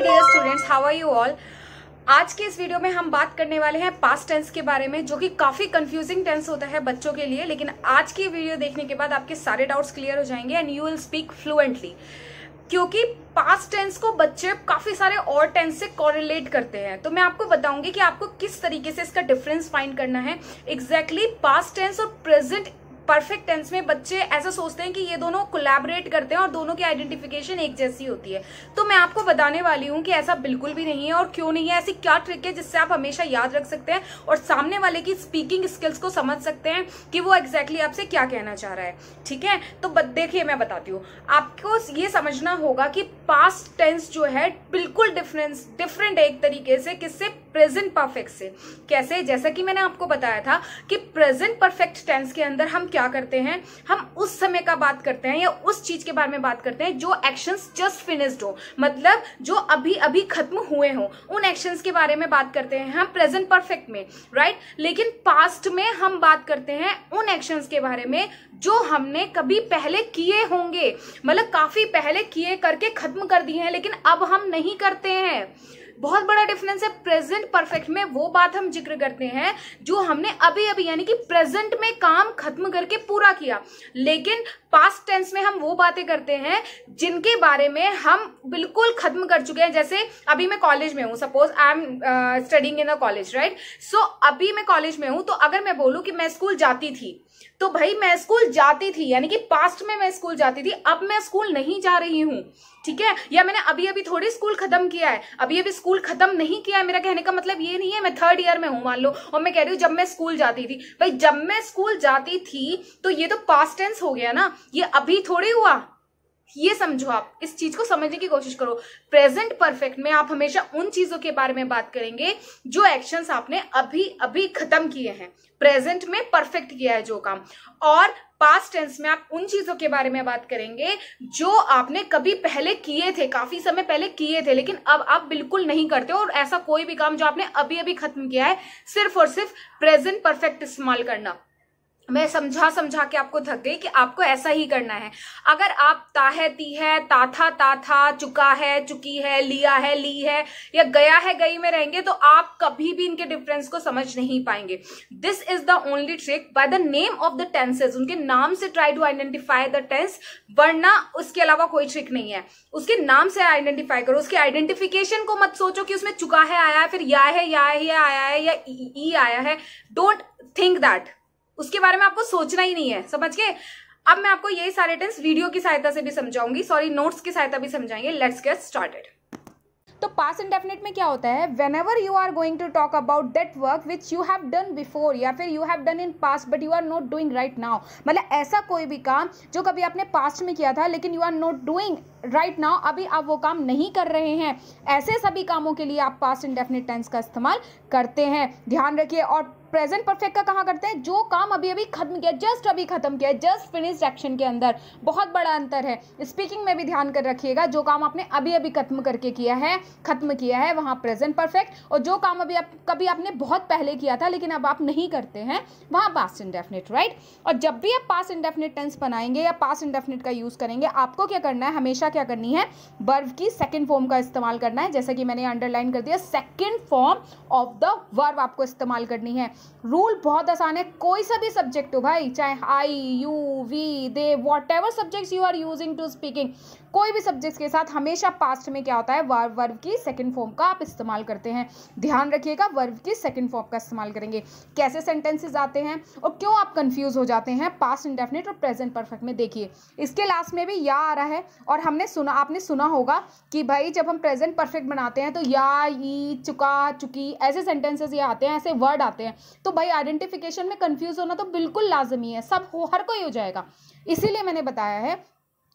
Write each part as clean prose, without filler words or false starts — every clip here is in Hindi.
Dear students, how are you all. आज के इस वीडियो में हम बात करने वाले हैं पास्ट टेंस के बारे में, जो कि काफी कंफ्यूजिंग टेंस होता है बच्चों के लिए। लेकिन आज की वीडियो देखने के बाद आपके सारे डाउट्स क्लियर हो जाएंगे and you will speak fluently, क्योंकि पास्ट टेंस को बच्चे काफी सारे और टेंस से कोरिलेट करते हैं। तो मैं आपको बताऊंगी कि आपको किस तरीके से इसका डिफरेंस फाइंड करना है। एग्जैक्टली पास्ट टेंस और प्रेजेंट परफेक्ट टेंस में बच्चे ऐसा सोचते हैं कि ये दोनों कोलैबोरेट करते हैं और दोनों की आइडेंटिफिकेशन एक जैसी होती है। तो मैं आपको बताने वाली हूं कि ऐसा बिल्कुल भी नहीं है। और क्यों नहीं है, ऐसी क्या ट्रिक है जिससे आप हमेशा याद रख सकते हैं और सामने वाले की स्पीकिंग स्किल्स को समझ सकते हैं कि वो एग्जैक्टली आपसे क्या कहना चाह रहा है। ठीक है, तो देखिए मैं बताती हूँ। आपको ये समझना होगा कि पास्ट टेंस जो है बिल्कुल डिफरेंट है एक तरीके से, किससे, प्रेजेंट परफेक्ट से। कैसे? जैसा कि मैंने आपको बताया था कि प्रेजेंट परफेक्ट टेंस के अंदर हम क्या करते हैं, हम उस समय का बात करते हैं या उस चीज के बारे में बात करते हैं जो एक्शंस जस्ट फिनिश्ड हो, मतलब जो अभी अभी खत्म हुए हो, उन एक्शंस के बारे में बात करते हैं हम प्रेजेंट परफेक्ट में, राइट। लेकिन पास्ट में हम बात करते हैं उन एक्शंस के बारे में जो हमने कभी पहले किए होंगे, मतलब काफी पहले किए करके खत्म कर दिए हैं, लेकिन अब हम नहीं करते हैं। बहुत बड़ा डिफरेंस है। प्रेजेंट परफेक्ट में वो बात हम जिक्र करते हैं जो हमने अभी अभी यानी कि प्रेजेंट में काम खत्म करके पूरा किया, लेकिन पास्ट टेंस में हम वो बातें करते हैं जिनके बारे में हम बिल्कुल खत्म कर चुके हैं। जैसे अभी मैं कॉलेज में हूं, suppose I am studying in a college, right. So अभी मैं कॉलेज में हूं, तो अगर मैं बोलूं कि मैं स्कूल जाती थी, तो भाई मैं स्कूल जाती थी यानी कि पास्ट में मैं स्कूल जाती थी, अब मैं स्कूल नहीं जा रही हूं। ठीक है, या मैंने अभी अभी थोड़ी स्कूल खत्म किया है, अभी अभी स्कूल खत्म नहीं किया है। मेरा कहने का मतलब ये नहीं है मैं थर्ड ईयर में हूं मान लो, और मैं कह रही हूं जब मैं स्कूल जाती थी। भाई जब मैं स्कूल जाती थी तो ये तो पास्ट टेंस हो गया ना, ये अभी थोड़ी हुआ। ये समझो, आप इस चीज को समझने की कोशिश करो। प्रेजेंट परफेक्ट में आप हमेशा उन चीजों के बारे में बात करेंगे जो एक्शंस आपने अभी अभी खत्म किए हैं, प्रेजेंट में परफेक्ट किया है जो काम। और पास्ट टेंस में आप उन चीजों के बारे में बात करेंगे जो आपने कभी पहले किए थे, काफी समय पहले किए थे, लेकिन अब आप बिल्कुल नहीं करते हो। और ऐसा कोई भी काम जो आपने अभी अभी खत्म किया है, सिर्फ और सिर्फ प्रेजेंट परफेक्ट इस्तेमाल करना। मैं समझा के आपको थक गई कि आपको ऐसा ही करना है। अगर आप ता है, ती है, ता था, चुका है, चुकी है, लिया है, ली है, या गया है, गई में रहेंगे, तो आप कभी भी इनके डिफरेंस को समझ नहीं पाएंगे। This is the only trick. By the name of the tenses, उनके नाम से try to identify the tense, वरना उसके अलावा कोई ट्रिक नहीं है। उसके नाम से आइडेंटिफाई करो, उसके आइडेंटिफिकेशन को मत सोचो कि उसमें चुका है आया है, फिर या है, या आया है, या ई आया है। डोंट थिंक दैट, उसके बारे में आपको सोचना ही नहीं है, समझ गए। अब मैं आपको ये सारे टेंस वीडियो की सहायता से भी समझाऊंगी, सॉरी नोट्स की सहायता भी समझाएंगे। Let's get started. तो पास्ट इंडेफिनिट में क्या होता है, whenever you are going to talk about that work which you have done before, या फिर you have done in past but you are not doing right now. मतलब ऐसा कोई भी काम जो कभी आपने पास्ट में किया था लेकिन you are not doing right now, अभी आप वो काम नहीं कर रहे हैं, ऐसे सभी कामों के लिए आप पास्ट इंडेफिनिट टेंस का इस्तेमाल करते हैं। ध्यान रखिए। और प्रेजेंट परफेक्ट का कहाँ करते हैं, जो काम अभी अभी खत्म किया, जस्ट अभी खत्म किया, जस्ट फिनिश्ड एक्शन के अंदर बहुत बड़ा अंतर है। स्पीकिंग में भी ध्यान कर रखिएगा, जो काम आपने अभी अभी खत्म किया है वहाँ प्रेजेंट परफेक्ट, और जो काम कभी आपने बहुत पहले किया था लेकिन अब आप नहीं करते हैं, वहाँ पास्ट इंडेफिनिट, राइट। और जब भी आप पास्ट इंडेफिनिट टेंस बनाएंगे या पास्ट इंडेफिनिट का यूज करेंगे, आपको क्या करना है, हमेशा क्या करनी है, वर्ब की सेकंड फॉर्म का इस्तेमाल करना है। जैसा कि मैंने अंडरलाइन कर दिया, second form of the verb आपको इस्तेमाल करनी है। रूल बहुत आसान है, कोई सा भी सब्जेक्ट हो भाई, चाहे I, you, we, they, whatever subjects you are using to speaking, कोई भी सब्जेक्ट्स के साथ हमेशा पास्ट में क्या होता है, वर्ब की सेकंड फॉर्म का आप इस्तेमाल करते हैं। ध्यान रखिएगा, वर्ब की सेकंड फॉर्म का इस्तेमाल करेंगे। कैसे सेंटेंसेस आते हैं और क्यों आप कंफ्यूज हो जाते हैं पास्ट इंडेफिनिट और प्रेजेंट परफेक्ट में, देखिए इसके लास्ट में भी या आ रहा है। और आपने सुना होगा कि भाई जब हम प्रेजेंट परफेक्ट बनाते हैं तो या, ई, चुका, चुकी, ऐसे सेंटेंसेस ये आते हैं, ऐसे वर्ड आते हैं। तो भाई आइडेंटिफिकेशन में कंफ्यूज होना तो बिल्कुल लाजमी है, हर कोई हो जाएगा। इसीलिए मैंने बताया है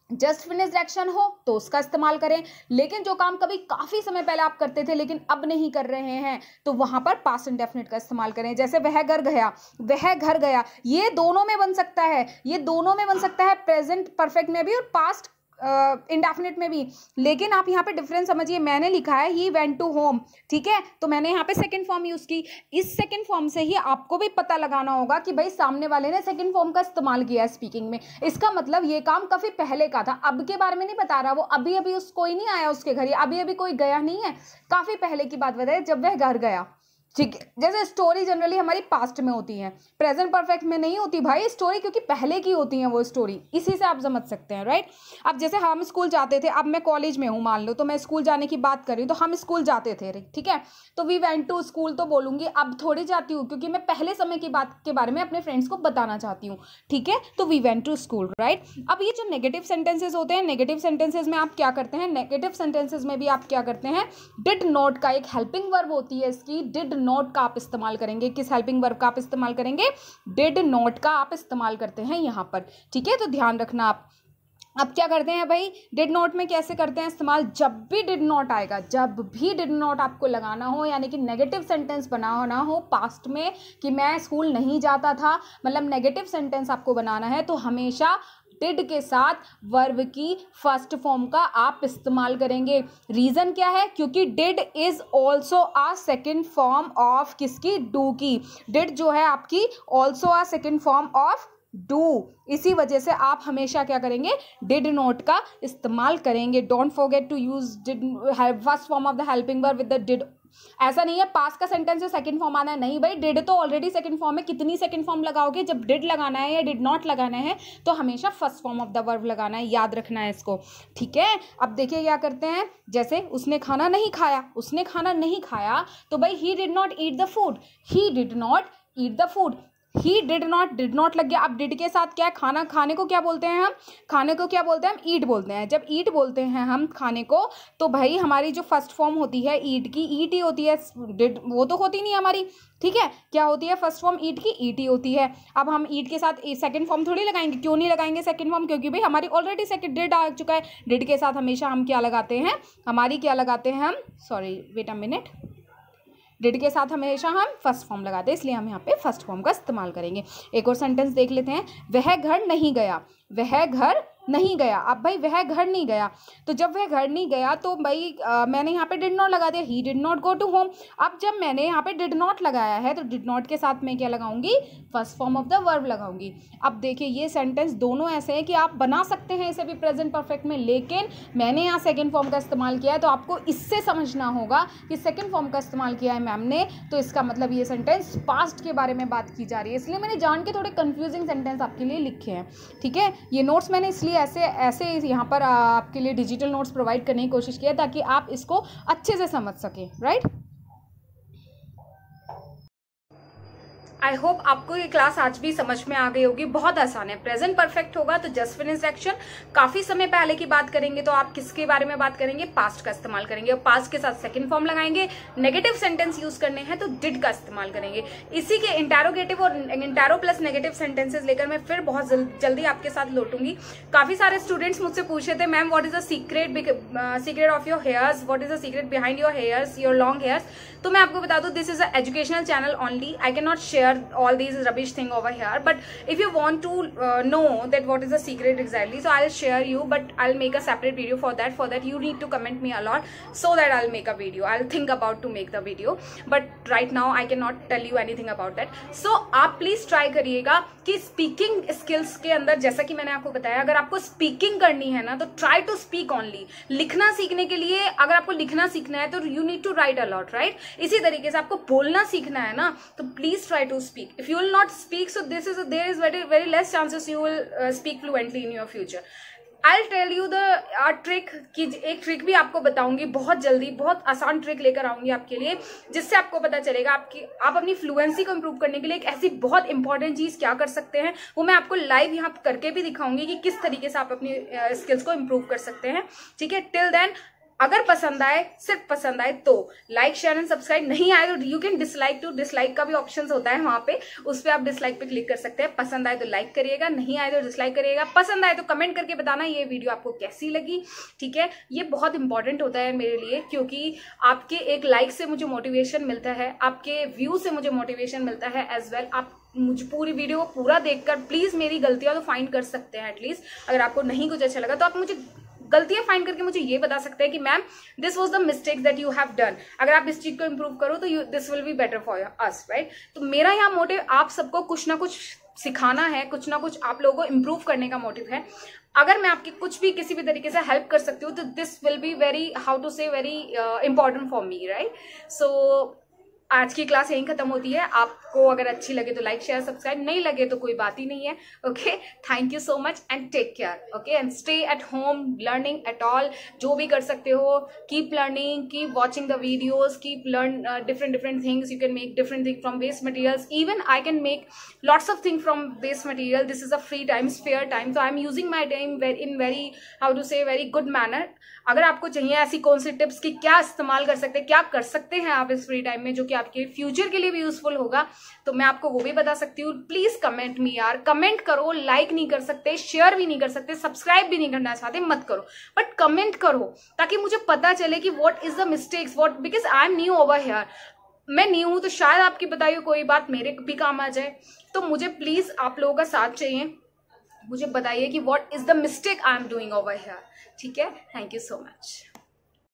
जस्ट फिनिश्ड एक्शन हो तो उसका इस्तेमाल करें, लेकिन जो काम कभी काफी समय पहले आप करते थे लेकिन अब नहीं कर रहे हैं, तो वहां पर पास्ट इंडेफिनिट का इस्तेमाल करें। जैसे वह घर गया, वह घर गया, ये दोनों में बन सकता है, प्रेजेंट परफेक्ट में भी और पास्ट इंडेफिनिट में भी, लेकिन आप यहाँ पे डिफरेंस समझिए। मैंने लिखा है ही वेंट टू होम, ठीक है, तो मैंने यहाँ पे सेकंड फॉर्म यूज की। इस सेकंड फॉर्म से ही आपको भी पता लगाना होगा कि भाई सामने वाले ने सेकंड फॉर्म का इस्तेमाल किया है स्पीकिंग में, इसका मतलब ये काम काफी पहले का था, अब के बारे में नहीं बता रहा। वो अभी अभी कोई नहीं आया उसके घर, अभी अभी कोई गया नहीं है, काफी पहले की बात बताए जब वह घर गया, ठीक है। जैसे स्टोरी जनरली हमारी पास्ट में होती है, प्रेजेंट परफेक्ट में नहीं होती भाई स्टोरी, क्योंकि पहले की होती है वो स्टोरी, इसी से आप समझ सकते हैं, राइट। अब जैसे हम स्कूल जाते थे, अब मैं कॉलेज में हूँ मान लो, तो मैं स्कूल जाने की बात कर रही हूँ, तो हम स्कूल जाते थे, ठीक है, तो वी वेंट टू स्कूल तो बोलूंगी, अब थोड़ी जाती हूँ, क्योंकि मैं पहले समय की बात के बारे में अपने फ्रेंड्स को बताना चाहती हूँ, ठीक है, तो we went to school, right. अब ये जो नेगेटिव सेंटेंसेज होते हैं, नेगेटिव सेंटेंसेज में आप क्या करते हैं, नेगेटिव सेंटेंसेज में भी आप क्या करते हैं, डिड नॉट का एक हेल्पिंग वर्ब होती है इसकी, डिड नॉट का आप इस्तेमाल करेंगे। किस हेल्पिंग वर्ब का आप इस्तेमाल करेंगे, डिड नॉट का आप इस्तेमाल करते हैं यहां पर, ठीक है, तो ध्यान रखना आप। अब क्या करते हैं भाई, डिड नॉट में कैसे करते हैं इस्तेमाल, जब भी डिड नॉट आएगा, जब भी डिड नॉट आपको लगाना हो, यानी कि नेगेटिव सेंटेंस बनाना हो पास्ट में कि मैं स्कूल नहीं जाता था, मतलब नेगेटिव सेंटेंस आपको बनाना है, तो हमेशा डिड के साथ वर्ब की फर्स्ट फॉर्म का आप इस्तेमाल करेंगे। रीजन क्या है, क्योंकि did is also a second form of किसकी, डू की। डिड जो है आपकी also a second form of do, इसी वजह से आप हमेशा क्या करेंगे, डिड नॉट का इस्तेमाल करेंगे। Don't forget to use did first form of the helping verb with the did. ऐसा नहीं है पास्ट का सेंटेंस से सेकंड फॉर्म आना है, नहीं भाई, डिड तो ऑलरेडी सेकंड फॉर्म है, कितनी सेकंड फॉर्म लगाओगे, जब डिड लगाना है या डिड नॉट लगाना है तो हमेशा first form of the verb लगाना है, याद रखना है इसको, ठीक है। अब देखिए क्या करते हैं, जैसे उसने खाना नहीं खाया, उसने खाना नहीं खाया, तो भाई ही did not eat the food, he did not eat the food, he did not लग गया। अब डिड के साथ क्या है, खाना, खाने को क्या बोलते हैं हम, खाने को क्या बोलते हैं हम, ईट बोलते हैं। जब ईट बोलते हैं हम खाने को, तो भाई हमारी जो फर्स्ट फॉर्म होती है ईट की, ईट ही होती है, डिड वो तो होती नहीं हमारी, ठीक है, क्या होती है फर्स्ट फॉर्म ईट की, ईट ही होती है। अब हम ईट के साथ सेकंड फॉर्म थोड़ी लगाएंगे, क्यों नहीं लगाएंगे सेकंड फॉर्म, क्योंकि भाई हमारी ऑलरेडी सेकंड डिड आ चुका है। डिड के साथ हमेशा हम क्या लगाते हैं, हमारी क्या लगाते हैं हम, sorry wait a minute, did के साथ हमेशा हम फर्स्ट फॉर्म लगाते हैं, इसलिए हम यहाँ पे फर्स्ट फॉर्म का इस्तेमाल करेंगे। एक और सेंटेंस देख लेते हैं, वह घर नहीं गया, वह घर नहीं गया। अब भाई वह घर नहीं गया, तो जब वह घर नहीं गया तो भाई मैंने यहाँ पे डिड नॉट लगा दिया, he did not go to home. अब जब मैंने यहाँ पे डिड नॉट लगाया है तो डिड नॉट के साथ मैं क्या लगाऊंगी, first form of the verb लगाऊंगी। अब देखिए ये सेंटेंस दोनों ऐसे हैं कि आप बना सकते हैं इसे भी प्रेजेंट परफेक्ट में, लेकिन मैंने यहाँ सेकेंड फॉर्म का इस्तेमाल किया है, तो आपको इससे समझना होगा कि सेकेंड फॉर्म का इस्तेमाल किया है मैम ने, तो इसका मतलब ये सेंटेंस पास्ट के बारे में बात की जा रही है, इसलिए मैंने जान के थोड़े कंफ्यूजिंग सेंटेंस आपके लिए लिखे हैं, ठीक है। ये नोट्स मैंने इसलिए ऐसे यहाँ पर आपके लिए डिजिटल नोट्स प्रोवाइड करने की कोशिश किया ताकि आप इसको अच्छे से समझ सकें, राइट। आई होप आपको ये क्लास आज भी समझ में आ गई होगी, बहुत आसान है। प्रेजेंट परफेक्ट होगा तो जस्ट फिनिश्ड एक्शन, काफी समय पहले की बात करेंगे तो आप किसके बारे में बात करेंगे, पास्ट का इस्तेमाल करेंगे, और पास्ट के साथ सेकंड फॉर्म लगाएंगे। नेगेटिव सेंटेंस यूज करने हैं तो डिड का इस्तेमाल करेंगे। इसी के इंटैरोगेटिव और इंटैरो प्लस नेगेटिव सेंटेंसेस लेकर मैं फिर बहुत जल्दी आपके साथ लौटूंगी। काफी सारे स्टूडेंट्स मुझसे पूछे थे ma'am what is the secret of your hairs, what is the secret behind your hairs, your long hairs. तो मैं आपको बता दूं this is a educational channel only, I can not share all these rubbish thing over here, but if you want to know that what is the secret exactly, so I'll share you, but I'll make a separate video for that you need to comment me a lot so that I'll make a video, I'll think about to make the video, but right now I cannot tell you anything about that. So आप please try करिएगा कि स्पीकिंग स्किल्स के अंदर, जैसा कि मैंने आपको बताया, अगर आपको स्पीकिंग करनी है ना तो ट्राई टू स्पीक ओनली। लिखना सीखने के लिए अगर आपको लिखना सीखना है तो you need to write a lot, right. इसी तरीके से आपको बोलना सीखना है ना तो please try to speak. If you will not speak, so there is very less chances you will speak fluently in your future. I'll tell you the trick कि एक ट्रिक भी आपको बताऊंगी बहुत जल्दी, बहुत आसान ट्रिक लेकर आऊंगी आपके लिए, जिससे आपको पता चलेगा आप अपनी फ्लुएंसी को इम्प्रूव करने के लिए एक ऐसी बहुत इंपॉर्टेंट चीज क्या कर सकते हैं, वो मैं आपको लाइव यहाँ करके भी दिखाऊंगी कि किस तरीके से आप अपनी स्किल्स को इम्प्रूव कर सकते हैं, ठीक है। टिल देन अगर पसंद आए, सिर्फ पसंद आए तो लाइक शेयर एंड सब्सक्राइब, नहीं आए तो यू कैन डिसलाइक का भी ऑप्शन होता है वहां पे, उस पर आप डिसलाइक पे क्लिक कर सकते हैं। पसंद आए तो लाइक करिएगा, नहीं आए तो डिसलाइक करिएगा। पसंद आए तो कमेंट करके बताना ये वीडियो आपको कैसी लगी, ठीक है। ये बहुत इंपॉर्टेंट होता है मेरे लिए, क्योंकि आपके एक लाइक से मुझे मोटिवेशन मिलता है, आपके व्यू से मुझे मोटिवेशन मिलता है एज वेल। आप मुझे पूरी वीडियो को पूरा देखकर प्लीज मेरी गलतियां तो फाइंड कर सकते हैं एटलीस्ट। अगर आपको नहीं कुछ अच्छा लगा तो आप मुझे गलतियां फाइंड करके मुझे ये बता सकते हैं कि ma'am this was the mistake that you have done, अगर आप इस चीज को इम्प्रूव करो तो this will be better for us, right. तो मेरा यहाँ मोटिव आप सबको कुछ ना कुछ सिखाना है, कुछ ना कुछ आप लोगों को इम्प्रूव करने का मोटिव है। अगर मैं आपकी कुछ भी किसी भी तरीके से हेल्प कर सकती हूँ तो this will be very, how to say, very important for me, right. So आज की क्लास यहीं खत्म होती है। आपको अगर अच्छी लगे तो लाइक शेयर सब्सक्राइब, नहीं लगे तो कोई बात ही नहीं है। Okay, thank you so much and take care. Okay, and stay at home learning at all, जो भी कर सकते हो keep learning, keep watching the videos, keep learn different things. You can make different things from waste materials. Even I can make lots of things from waste material. This is a free time, spare time, so I'm using my time in very, how to say, very good manner. अगर आपको चाहिए ऐसी कौन सी टिप्स कि क्या इस्तेमाल कर सकते हैं, क्या कर सकते हैं आप इस फ्री टाइम में जो कि आपके फ्यूचर के लिए भी यूजफुल होगा, तो मैं आपको वो भी बता सकती हूँ। प्लीज कमेंट मी यार, कमेंट करो। लाइक नहीं कर सकते, शेयर भी नहीं कर सकते, सब्सक्राइब भी नहीं करना चाहते, मत करो, बट कमेंट करो ताकि मुझे पता चले कि what is the mistakes, what, because I am new over here. मैं न्यू हूं तो शायद आपकी बताई हुई कोई बात मेरे भी काम आ जाए। तो मुझे प्लीज आप लोगों का साथ चाहिए, मुझे बताइए कि what is the mistake I am doing over here. ठीक है, थैंक यू सो मच।